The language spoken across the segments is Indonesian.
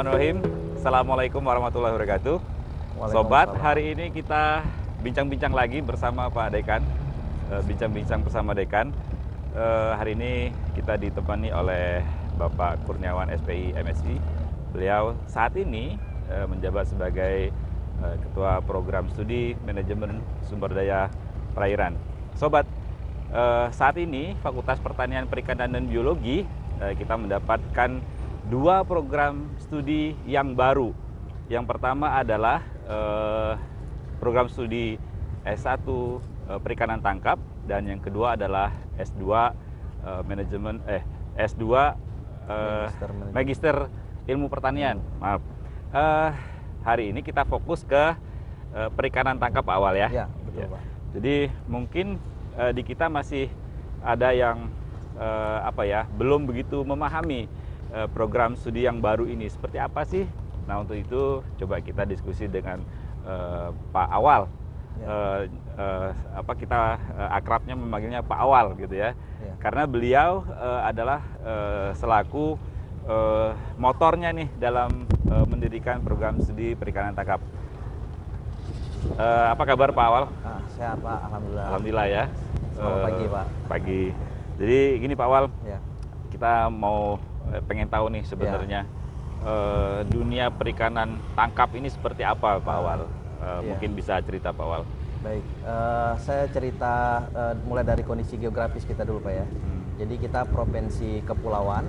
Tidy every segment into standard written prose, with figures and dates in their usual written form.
Bismillahirrahmanirrahim. Assalamualaikum warahmatullahi wabarakatuh. Sobat, hari ini kita bincang-bincang lagi bersama Pak Dekan. Bincang-bincang bersama Dekan. Hari ini kita ditemani oleh Bapak Kurniawan SPI MSI. Beliau saat ini menjabat sebagai Ketua Program Studi Manajemen Sumber Daya Perairan. Sobat, saat ini Fakultas Pertanian, Perikanan, dan Biologi kita mendapatkan dua program studi yang baru. Yang pertama adalah program studi S1 Perikanan Tangkap, dan yang kedua adalah S2 Magister Ilmu Pertanian. Maaf. Hari ini kita fokus ke perikanan tangkap awal ya. Ya, betul, Pak. Jadi mungkin di kita masih ada yang belum begitu memahami program studi yang baru ini seperti apa sih. Nah, untuk itu coba kita diskusi dengan Pak Awal. Ya. Kita akrabnya memanggilnya Pak Awal gitu ya. Ya. Karena beliau adalah selaku motornya nih dalam mendirikan program studi perikanan tangkap. Apa kabar Pak Awal? Sehat Pak, alhamdulillah. Alhamdulillah ya. Selamat pagi Pak. Pagi. Jadi gini Pak Awal, ya. Kita pengen tahu nih sebenarnya dunia perikanan tangkap ini seperti apa Pak Awal? Mungkin bisa cerita Pak Awal. Baik, saya cerita mulai dari kondisi geografis kita dulu Pak ya. Jadi kita provinsi kepulauan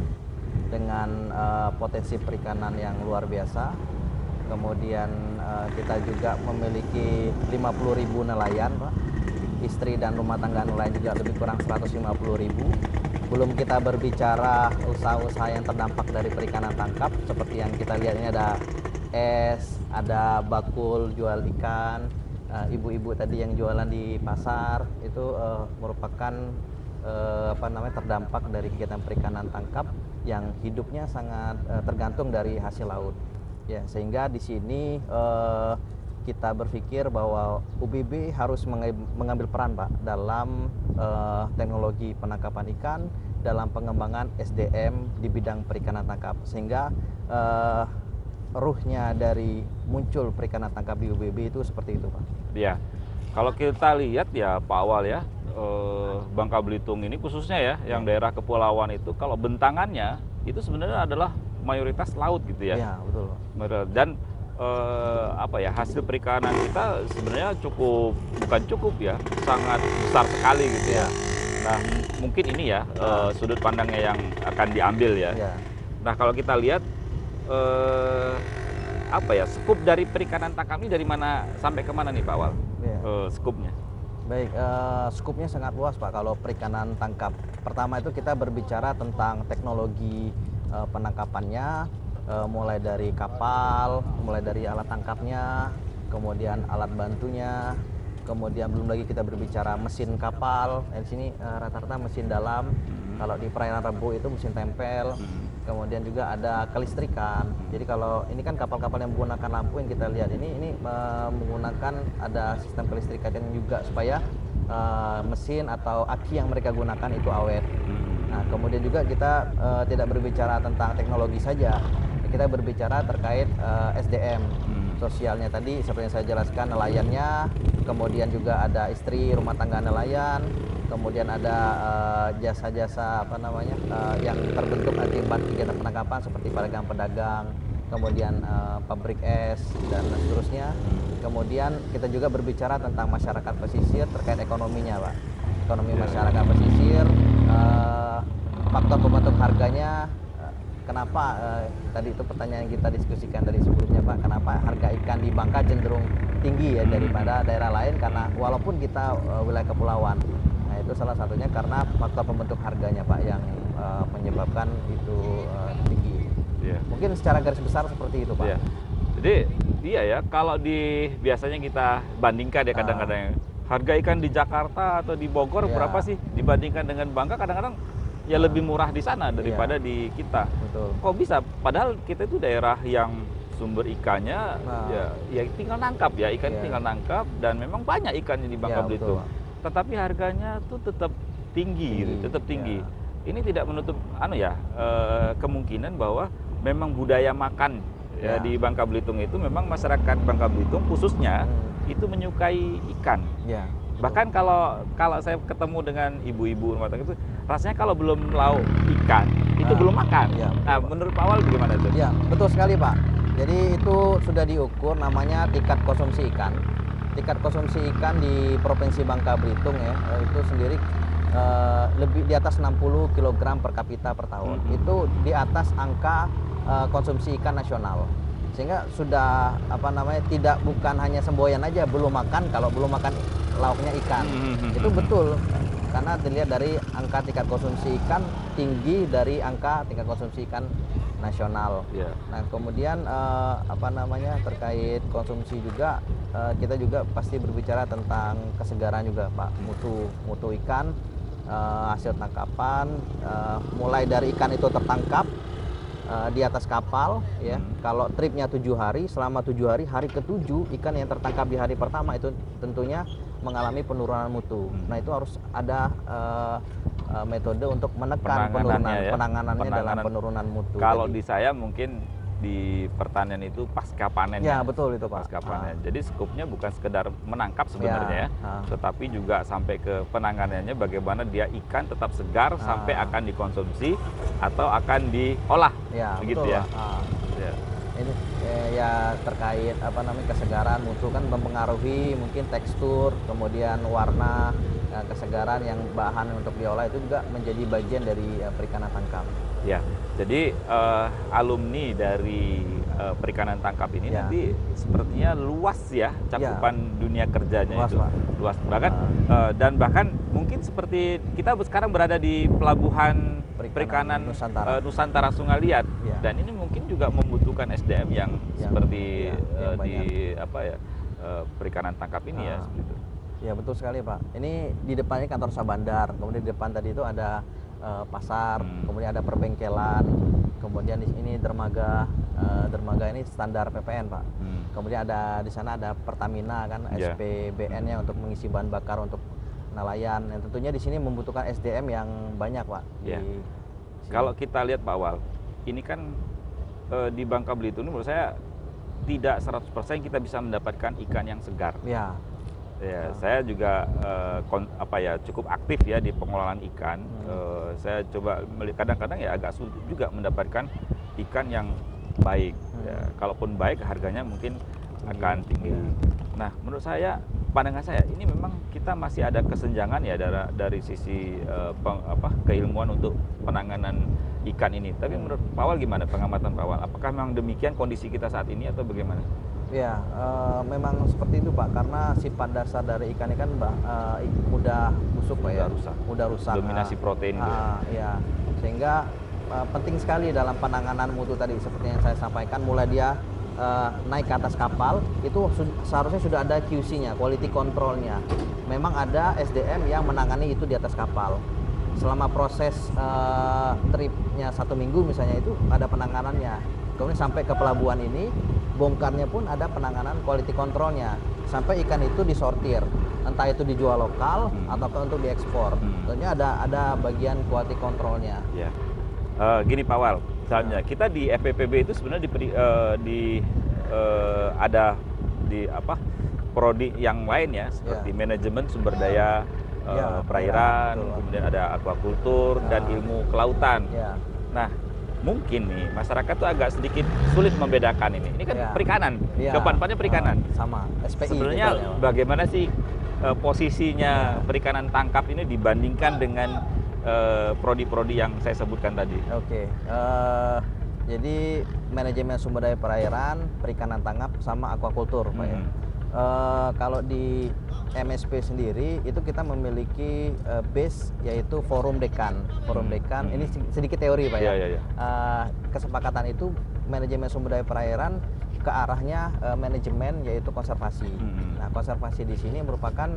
dengan potensi perikanan yang luar biasa. Kemudian kita juga memiliki 50.000 nelayan Pak. Istri dan rumah tangga nelayan juga lebih kurang 150.000. Belum kita berbicara usaha-usaha yang terdampak dari perikanan tangkap, seperti yang kita lihat ini ada es, ada bakul jual ikan, ibu-ibu tadi yang jualan di pasar itu merupakan terdampak dari kegiatan perikanan tangkap yang hidupnya sangat tergantung dari hasil laut. Ya, sehingga di sini kita berpikir bahwa UBB harus mengambil peran Pak dalam teknologi penangkapan ikan, dalam pengembangan SDM di bidang perikanan tangkap, sehingga ruhnya dari muncul perikanan tangkap di UBB itu seperti itu Pak. Ya, kalau kita lihat ya Pak Awal ya, Bangka Belitung ini khususnya ya, yang daerah kepulauan itu kalau bentangannya itu sebenarnya adalah mayoritas laut gitu ya. Iya, betul. Dan hasil perikanan kita sebenarnya bukan cukup ya, sangat besar sekali gitu ya. Nah, mungkin ini ya sudut pandangnya yang akan diambil ya. Nah, kalau kita lihat skup dari perikanan tangkap ini dari mana sampai kemana nih Pak Awal? Skupnya. Baik, skupnya sangat luas Pak kalau perikanan tangkap. Pertama itu kita berbicara tentang teknologi penangkapannya, mulai dari kapal, mulai dari alat tangkapnya, kemudian alat bantunya, kemudian belum lagi kita berbicara mesin kapal. Di sini rata-rata mesin dalam. Kalau di perairan Rebo itu mesin tempel. Kemudian juga ada kelistrikan. Jadi kalau ini kan kapal-kapal yang menggunakan lampu yang kita lihat ini menggunakan ada sistem kelistrikan juga supaya mesin atau aki yang mereka gunakan itu awet. Nah, kemudian juga kita tidak berbicara tentang teknologi saja, kita berbicara terkait SDM sosialnya tadi seperti yang saya jelaskan, nelayannya, kemudian juga ada istri rumah tangga nelayan, kemudian ada jasa-jasa yang terbentuk akibat kegiatan penangkapan seperti pedagang-pedagang, kemudian pabrik es dan seterusnya. Kemudian kita juga berbicara tentang masyarakat pesisir terkait ekonominya Pak, ekonomi masyarakat pesisir, faktor pembentuk harganya. Kenapa tadi itu pertanyaan yang kita diskusikan dari sebelumnya Pak, kenapa harga ikan di Bangka cenderung tinggi ya daripada daerah lain, karena walaupun kita wilayah kepulauan. Nah, itu salah satunya karena faktor pembentuk harganya Pak yang menyebabkan itu tinggi. Mungkin secara garis besar seperti itu Pak. Jadi iya ya, kalau biasanya kita bandingkan ya kadang-kadang harga ikan di Jakarta atau di Bogor berapa sih dibandingkan dengan Bangka, kadang-kadang ya lebih murah di sana daripada di kita. Betul. Kok bisa? Padahal kita itu daerah yang sumber ikannya ya tinggal nangkap ya, ikan tinggal nangkap, dan memang banyak ikannya di Bangka Belitung. Tetapi harganya tuh tetap tinggi gitu, tetap tinggi. Ini tidak menutup kemungkinan bahwa memang budaya makan Ya, di Bangka Belitung itu memang masyarakat Bangka Belitung khususnya itu menyukai ikan. Ya. Bahkan kalau saya ketemu dengan ibu-ibu rumah tangga itu, rasanya kalau belum lauk ikan itu belum makan. Ya, Nah, menurut Pak Awal bagaimana itu? Ya, betul sekali Pak. Jadi itu sudah diukur, namanya tingkat konsumsi ikan. Tingkat konsumsi ikan di Provinsi Bangka Belitung ya, itu sendiri lebih di atas 60 kg per kapita per tahun. Itu di atas angka konsumsi ikan nasional. Sehingga sudah tidak bukan hanya semboyan aja belum makan, kalau belum makan lauknya ikan. Itu betul. Karena dilihat dari angka tingkat konsumsi ikan tinggi dari angka tingkat konsumsi ikan nasional. Nah, kemudian terkait konsumsi juga kita juga pasti berbicara tentang kesegaran juga Pak, mutu ikan, hasil tangkapan, mulai dari ikan itu tertangkap di atas kapal ya. Kalau tripnya 7 hari, selama 7 hari, hari ke-7 ikan yang tertangkap di hari pertama itu tentunya mengalami penurunan mutu. Nah, itu harus ada metode untuk menekan penanganannya dalam penurunan mutu. Kalau di saya mungkin di pertanian itu pasca panen. Ya, betul itu Pak. Pasca panen. Jadi skupnya bukan sekedar menangkap sebenarnya tetapi juga sampai ke penanganannya, bagaimana dia ikan tetap segar sampai akan dikonsumsi atau akan diolah. Ya, begitu betul, ya. Ya. Ini ya terkait kesegaran mutu kan mempengaruhi mungkin tekstur, kemudian warna, kesegaran yang bahan untuk diolah itu juga menjadi bagian dari perikanan tangkap. Ya, jadi alumni dari perikanan tangkap ini nanti sepertinya luas ya cakupan dunia kerjanya luas, itu. Pak. Luas bahkan dan bahkan mungkin seperti kita sekarang berada di pelabuhan perikanan Nusantara Sungai Liat, dan ini mungkin juga membutuhkan SDM yang seperti perikanan tangkap ini ya. Seperti itu. Ya, betul sekali Pak. Ini di depannya kantor Sabandar, kemudian di depan tadi itu ada pasar, kemudian ada perbengkelan, kemudian di sini dermaga ini standar PPN Pak. Kemudian di sana ada Pertamina kan, SPBN-nya untuk mengisi bahan bakar untuk nelayan. Yang tentunya di sini membutuhkan SDM yang banyak Pak. Kalau kita lihat Pak Awal, ini kan di Bangka Belitung ini menurut saya tidak 100% kita bisa mendapatkan ikan yang segar. Ya, saya juga cukup aktif ya di pengelolaan ikan. Saya coba kadang-kadang ya agak sulit juga mendapatkan ikan yang baik. Ya, kalaupun baik harganya mungkin akan tinggi. Nah, menurut saya, pandangan saya ini memang kita masih ada kesenjangan ya dari sisi keilmuan untuk penanganan ikan ini. Tapi menurut Pak Awal gimana pengamatan Pak Awal? Apakah memang demikian kondisi kita saat ini atau bagaimana? Ya, memang seperti itu Pak, karena sifat dasar dari ikan ini kan mudah busuk Pak ya, mudah rusak. Dominasi protein gitu. Ya, sehingga penting sekali dalam penanganan mutu tadi seperti yang saya sampaikan, mulai dia naik ke atas kapal itu seharusnya sudah ada QC-nya, quality control-nya. Memang ada SDM yang menangani itu di atas kapal. Selama proses tripnya 1 minggu misalnya itu ada penanganannya. Kemudian sampai ke pelabuhan ini, bongkarnya pun ada penanganan quality control-nya. Sampai ikan itu disortir, entah itu dijual lokal ataupun untuk diekspor. Tentunya ada bagian quality control-nya. Ya. Gini Pak Awal, misalnya kita di FPPB itu sebenarnya ada prodi yang lain ya, seperti manajemen sumber daya perairan, kemudian ada aquaculture dan ilmu kelautan. Nah, mungkin nih masyarakat tuh agak sedikit sulit membedakan ini. Ini kan perikanan, kedepannya perikanan. Sama, SPI. Sebenarnya bagaimana sih posisinya perikanan tangkap ini dibandingkan dengan prodi-prodi yang saya sebutkan tadi? Jadi manajemen sumber daya perairan, perikanan tangkap, sama aquaculture Pak ya. Kalau di MSP sendiri itu kita memiliki base yaitu Forum Dekan. Forum Dekan ini sedikit teori Pak ya. Kesepakatan itu manajemen sumber daya perairan ke arahnya manajemen yaitu konservasi. Nah, konservasi di sini merupakan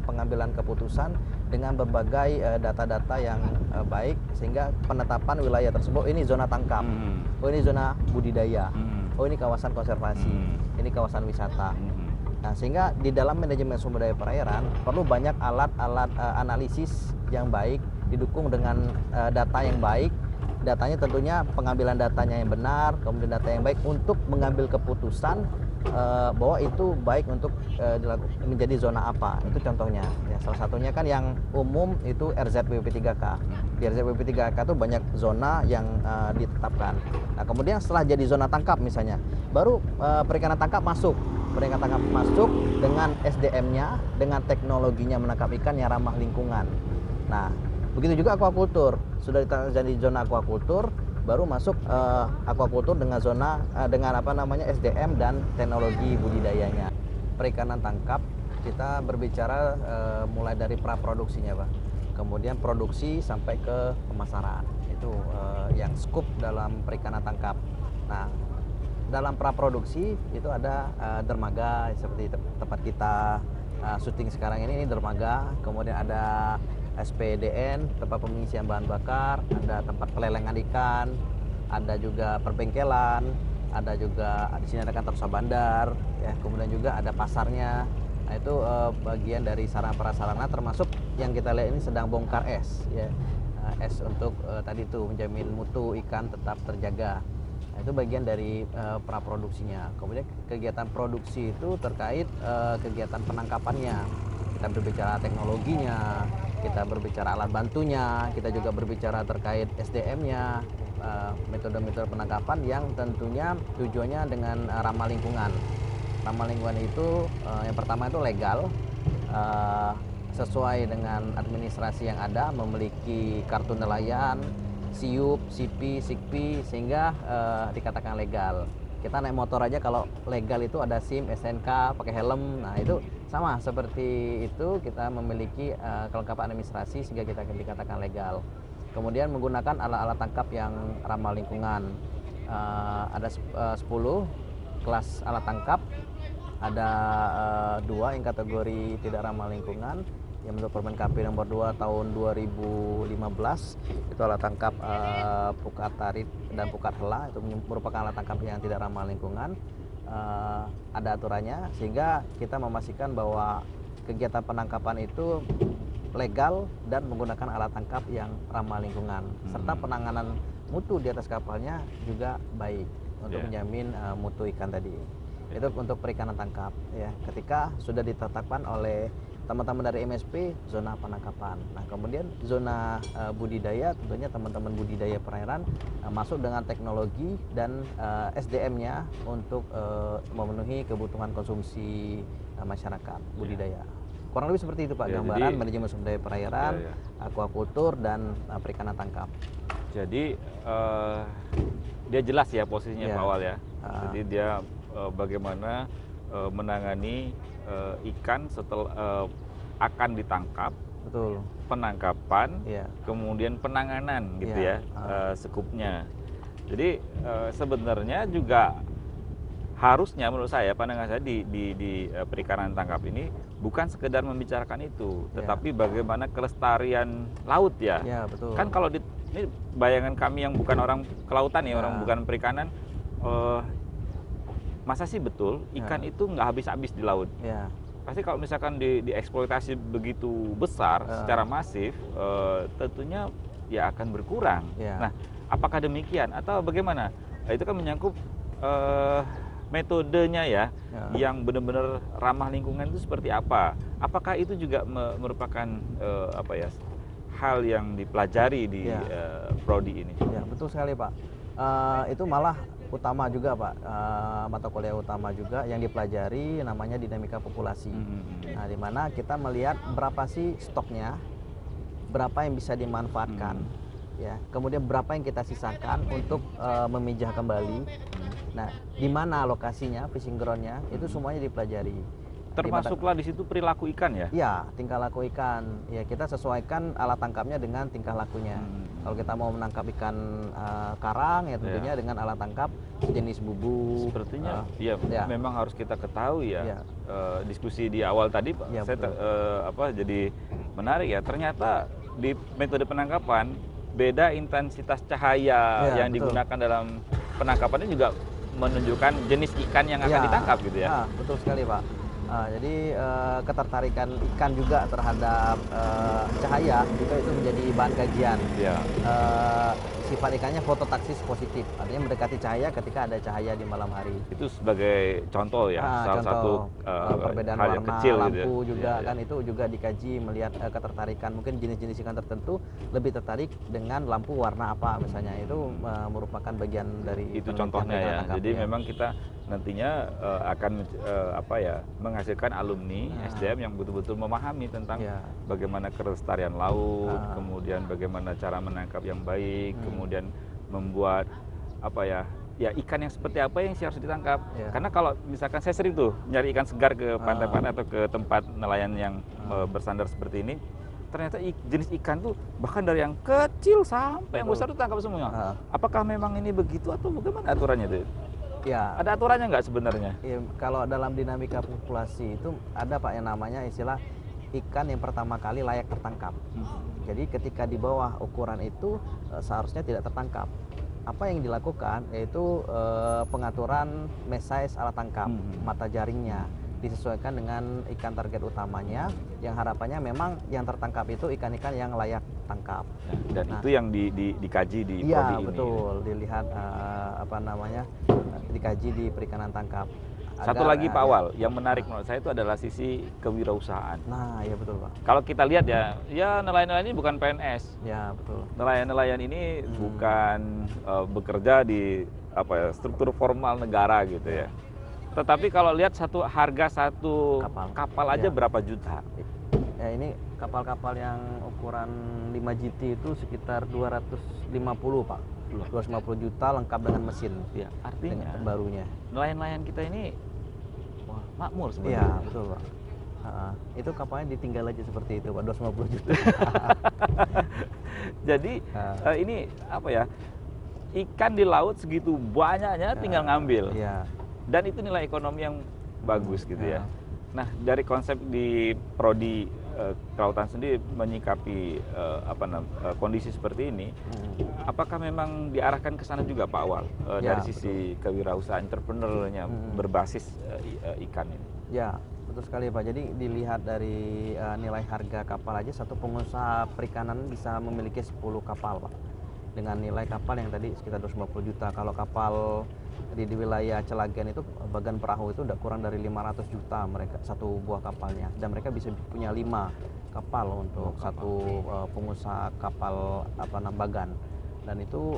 pengambilan keputusan dengan berbagai data-data yang baik, sehingga penetapan wilayah tersebut ini zona tangkap, oh ini zona budidaya, oh ini kawasan konservasi, ini kawasan wisata. Nah, sehingga di dalam manajemen sumber daya perairan perlu banyak alat-alat analisis yang baik, didukung dengan data yang baik, datanya tentunya pengambilan datanya yang benar, kemudian data yang baik untuk mengambil keputusan bahwa itu baik untuk menjadi zona apa. Itu contohnya. Ya, salah satunya kan yang umum itu RZBP3K. Di RZBP3K itu banyak zona yang ditetapkan. Nah, kemudian setelah jadi zona tangkap misalnya, baru perikanan tangkap masuk. Perikanan tangkap masuk dengan SDM-nya, dengan teknologinya menangkap ikan yang ramah lingkungan. Nah, begitu juga aquaculture. Sudah jadi zona aquaculture, baru masuk aquaculture dengan zona dengan SDM dan teknologi budidayanya. Perikanan tangkap kita berbicara mulai dari praproduksinya, Pak. Kemudian produksi sampai ke pemasaran. Itu yang scoop dalam perikanan tangkap. Nah, dalam praproduksi itu ada dermaga seperti tempat kita syuting sekarang ini dermaga, kemudian ada SPDN, tempat pengisian bahan bakar, ada tempat pelelengan ikan, ada juga perbengkelan, ada juga di sini ada kantor usaha bandar, ya, kemudian juga ada pasarnya. Nah, itu bagian dari sarana prasarana, termasuk yang kita lihat ini sedang bongkar es, ya, es untuk tadi itu menjamin mutu ikan tetap terjaga. Nah, itu bagian dari praproduksinya. Kemudian kegiatan produksi itu terkait kegiatan penangkapannya. Kita berbicara teknologinya, kita berbicara alat bantunya, kita juga berbicara terkait SDM-nya, metode-metode penangkapan yang tentunya tujuannya dengan ramah lingkungan. Ramah lingkungan itu yang pertama itu legal, sesuai dengan administrasi yang ada, memiliki kartu nelayan, SIUP, SIPI, SIKPI, sehingga dikatakan legal. Kita naik motor aja kalau legal itu ada SIM, SNK, pakai helm. Nah, itu sama seperti itu, kita memiliki kelengkapan administrasi sehingga kita dikatakan legal. Kemudian menggunakan alat-alat tangkap yang ramah lingkungan. Ada 10 kelas alat tangkap. Ada 2 yang kategori tidak ramah lingkungan. Yang menurut Permen KP nomor 2 tahun 2015 itu alat tangkap pukat tarit dan pukat hela, itu merupakan alat tangkap yang tidak ramah lingkungan. Ada aturannya sehingga kita memastikan bahwa kegiatan penangkapan itu legal dan menggunakan alat tangkap yang ramah lingkungan, serta penanganan mutu di atas kapalnya juga baik untuk menjamin mutu ikan tadi. Itu untuk perikanan tangkap, ya. Ketika sudah ditetapkan oleh teman-teman dari MSP zona penangkapan. Nah, kemudian zona budidaya, tentunya teman-teman budidaya perairan masuk dengan teknologi dan SDM-nya untuk memenuhi kebutuhan konsumsi masyarakat budidaya. Kurang lebih seperti itu, Pak, gambaran manajemen sumber daya perairan, aquaculture dan perikanan tangkap. Jadi dia jelas ya posisinya Pak Awal ya. Jadi dia bagaimana menangani ikan setelah akan ditangkap, betul, penangkapan, kemudian penanganan gitu ya, sekupnya. Jadi sebenarnya juga harusnya menurut saya, pandangan saya di perikanan tangkap ini bukan sekedar membicarakan itu, tetapi bagaimana kelestarian laut ya. Ya, betul. Kan kalau ini bayangan kami yang bukan orang kelautan ya, orang bukan perikanan, masa sih betul ikan itu nggak habis-habis di laut? Pasti kalau misalkan dieksploitasi begitu besar secara masif, tentunya ya akan berkurang. Nah, apakah demikian atau bagaimana? Itu kan menyangkut metodenya ya, yang benar-benar ramah lingkungan itu seperti apa? Apakah itu juga merupakan hal yang dipelajari di prodi ini? Ya, betul sekali, Pak. Itu malah utama juga, Pak, mata kuliah utama juga yang dipelajari namanya dinamika populasi. Nah, di mana kita melihat berapa sih stoknya, berapa yang bisa dimanfaatkan, ya, kemudian berapa yang kita sisakan untuk memijah kembali. Nah, di mana lokasinya, fishing groundnya, itu semuanya dipelajari. Termasuklah di situ perilaku ikan ya? Ya, tingkah laku ikan. Ya, kita sesuaikan alat tangkapnya dengan tingkah lakunya. Kalau kita mau menangkap ikan karang, ya tentunya dengan alat tangkap jenis bubu. Sepertinya, memang harus kita ketahui ya. Diskusi di awal tadi, Pak, saya jadi menarik ya. Ternyata di metode penangkapan beda intensitas cahaya yang digunakan dalam penangkapannya juga menunjukkan jenis ikan yang akan ditangkap gitu ya. Betul sekali, Pak. Jadi ketertarikan ikan juga terhadap cahaya juga itu menjadi bahan kajian. sifat ikannya fototaksis positif, artinya mendekati cahaya ketika ada cahaya di malam hari. Itu sebagai contoh ya, salah satu perbedaan hal yang warna kecil gitu lampu ya. juga Iya, kan itu juga dikaji melihat ketertarikan, mungkin jenis-jenis ikan tertentu lebih tertarik dengan lampu warna apa misalnya, itu merupakan bagian dari itu penelitian contohnya perikanan ya. tangkap, Jadi ya. memang kita nantinya akan apa ya, menghasilkan alumni SDM yang betul-betul memahami tentang Ya. bagaimana kelestarian laut, Ah. kemudian bagaimana cara menangkap yang baik, kemudian membuat apa ya, ya ikan yang seperti apa yang harus ditangkap. Ya. Karena kalau misalkan saya sering tuh nyari ikan segar ke pantai-pantai atau ke tempat nelayan yang bersandar seperti ini, ternyata jenis ikan tuh bahkan dari yang kecil sampai yang besar tuh tangkap semua. Apakah memang ini begitu atau bagaimana aturannya tuh? Ya, Ada aturannya nggak sebenarnya? ya, kalau dalam dinamika populasi itu ada Pak yang namanya istilah ikan yang pertama kali layak tertangkap. Jadi ketika di bawah ukuran itu seharusnya tidak tertangkap. Apa yang dilakukan yaitu pengaturan mesh size alat tangkap, mata jaringnya disesuaikan dengan ikan target utamanya, yang harapannya memang yang tertangkap itu ikan-ikan yang layak tangkap. Dan itu yang dikaji di Iya, prodi ini. betul, dilihat apa namanya, dikaji di perikanan tangkap. Satu lagi Pak Awal, yang menarik menurut saya itu adalah sisi kewirausahaan. Nah, ya betul Pak. Kalau kita lihat ya nelayan-nelayan ini bukan PNS. Ya betul. Nelayan-nelayan ini bukan bekerja di apa ya, struktur formal negara gitu ya. Tetapi kalau lihat harga satu kapal aja berapa juta? Ya ini kapal-kapal yang ukuran 5 GT itu sekitar 250 Pak. 250 juta lengkap dengan mesin. Ya, artinya barunya. Nelayan-nelayan kita ini makmur sebenarnya. Iya, betul Pak. Itu kapalnya ditinggal aja seperti itu Pak, 250 juta. Jadi ini apa ya, ikan di laut segitu banyaknya tinggal ngambil. Iya. Dan itu nilai ekonomi yang bagus gitu ya. Nah, dari konsep di prodi kelautan sendiri menyikapi kondisi seperti ini, apakah memang diarahkan ke sana juga Pak Awal dari sisi kewirausahaan entrepreneurnya berbasis ikan ini? Ya, betul sekali Pak. Jadi dilihat dari nilai harga kapal aja, satu pengusaha perikanan bisa memiliki 10 kapal Pak, dengan nilai kapal yang tadi sekitar 250 juta. Kalau kapal di wilayah Celagian itu bagan perahu itu udah kurang dari 500 juta mereka satu buah kapalnya, dan mereka bisa punya 5 kapal untuk satu pengusaha kapal bagan. Dan itu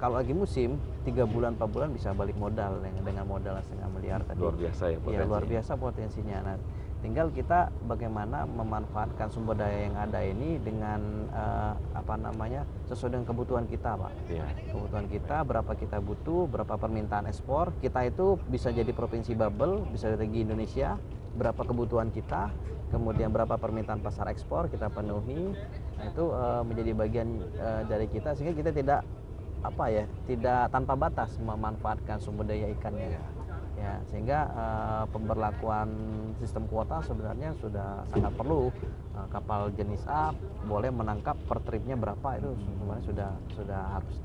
kalau lagi musim 3 bulan 4 bulan bisa balik modal dengan modal 1,5 miliar tadi. Luar biasa ya potensinya. Ya, luar biasa potensinya. Nah, tinggal kita bagaimana memanfaatkan sumber daya yang ada ini dengan sesuai dengan kebutuhan kita Pak. Ya. Kebutuhan kita, berapa kita butuh, berapa permintaan ekspor. Kita itu bisa jadi provinsi bubble, bisa jadi Indonesia, berapa kebutuhan kita, kemudian berapa permintaan pasar ekspor kita penuhi. Nah, itu menjadi bagian dari kita, sehingga kita tidak tanpa batas memanfaatkan sumber daya ikannya. Ya, sehingga pemberlakuan sistem kuota sebenarnya sudah sangat perlu. Kapal jenis A boleh menangkap per tripnya berapa, itu sebenarnya sudah harus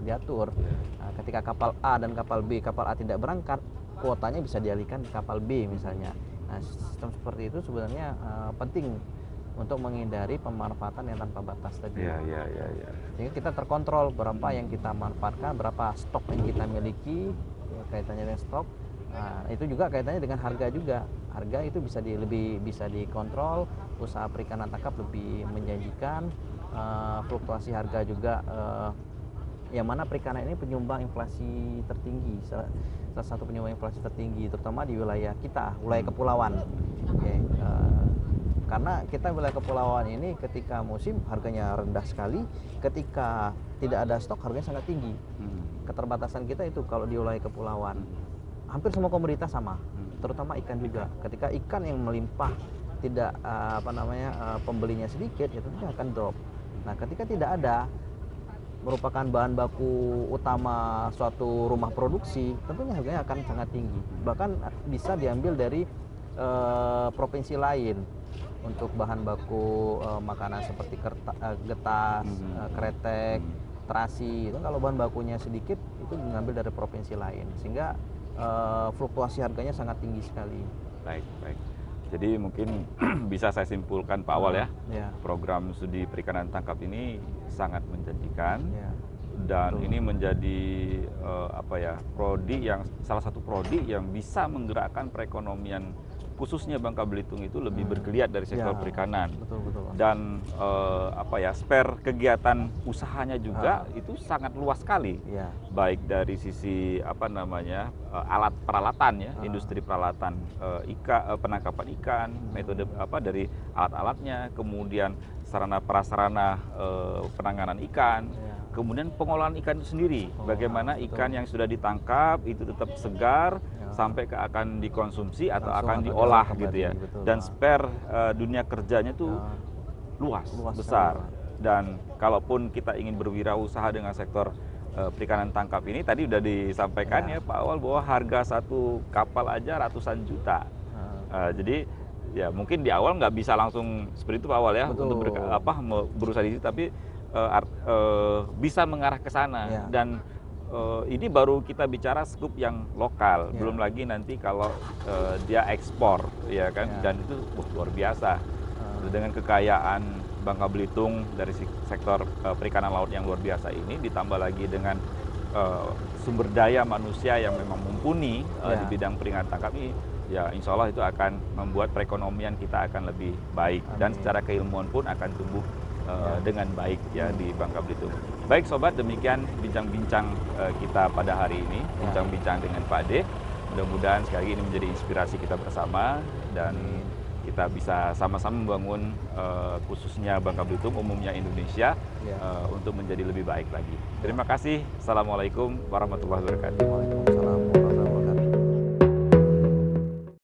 diatur. Nah, ketika kapal A dan kapal A tidak berangkat, kuotanya bisa dialihkan ke kapal B misalnya. Nah, sistem seperti itu sebenarnya penting untuk menghindari pemanfaatan yang tanpa batas tadi. Ya. Sehingga kita terkontrol berapa yang kita manfaatkan, berapa stok yang kita miliki, kaitannya dengan stok. Nah, itu juga kaitannya dengan harga juga. Harga itu lebih bisa dikontrol, usaha perikanan tangkap lebih menjanjikan, fluktuasi harga juga, yang mana perikanan ini penyumbang inflasi tertinggi, salah satu penyumbang inflasi tertinggi terutama di wilayah kita, wilayah kepulauan. Karena kita wilayah kepulauan ini ketika musim harganya rendah sekali, ketika tidak ada stok harganya sangat tinggi. Keterbatasan kita itu kalau di wilayah kepulauan. Hampir semua komoditas sama, terutama ikan juga. Ketika ikan yang melimpah, tidak pembelinya sedikit, ya tentunya akan drop. Nah, ketika tidak ada, merupakan bahan baku utama suatu rumah produksi, tentunya harganya akan sangat tinggi. Bahkan bisa diambil dari provinsi lain untuk bahan baku makanan seperti getas, kretek, terasi. Itu kalau bahan bakunya sedikit itu diambil dari provinsi lain, sehingga fluktuasi harganya sangat tinggi sekali. Baik. Jadi mungkin bisa saya simpulkan Pak Awal ya, Ya. program studi perikanan tangkap ini sangat menjanjikan. Ya. Dan Betul. ini menjadi prodi yang salah satu prodi yang bisa menggerakkan perekonomian khususnya Bangka Belitung itu lebih bergeliat dari sektor Ya, perikanan. betul, Pak. Dan spare kegiatan usahanya juga itu sangat luas sekali. Ya. Baik dari sisi alat peralatan ya, industri peralatan penangkapan ikan, metode dari alat-alatnya, kemudian sarana prasarana penanganan ikan. Ya. Kemudian pengolahan ikan itu sendiri, bagaimana ikan yang sudah ditangkap itu tetap segar sampai akan dikonsumsi atau Langsung akan atau diolah diolah gitu ya. kembali, betul, Dan Pak. spare dunia kerjanya tuh luas besar. sekali, Pak. Dan kalaupun kita ingin berwirausaha dengan sektor perikanan tangkap ini, tadi udah disampaikan ya Pak Awal bahwa harga satu kapal aja ratusan juta. Jadi ya mungkin di awal nggak bisa langsung seperti itu Pak Awal ya, Betul. untuk berusaha di situ, tapi bisa mengarah ke sana. Ya. Dan ini baru kita bicara skup yang lokal, Ya. belum lagi nanti kalau dia ekspor, ya kan, Ya. dan itu luar biasa. Dengan kekayaan Bangka Belitung dari sektor perikanan laut yang luar biasa ini, ditambah lagi dengan sumber daya manusia yang memang mumpuni di bidang perikanan tangkap ini, ya insya Allah itu akan membuat perekonomian kita akan lebih baik. Dan secara keilmuan pun akan tumbuh dengan baik ya di Bangka Belitung. Baik sobat, demikian bincang-bincang kita pada hari ini, bincang-bincang dengan Pak Ade. Mudah-mudahan sekali lagi ini menjadi inspirasi kita bersama dan kita bisa sama-sama membangun khususnya Bangka Belitung, umumnya Indonesia untuk menjadi lebih baik lagi. Terima kasih. Assalamualaikum warahmatullahi wabarakatuh. Waalaikumsalam.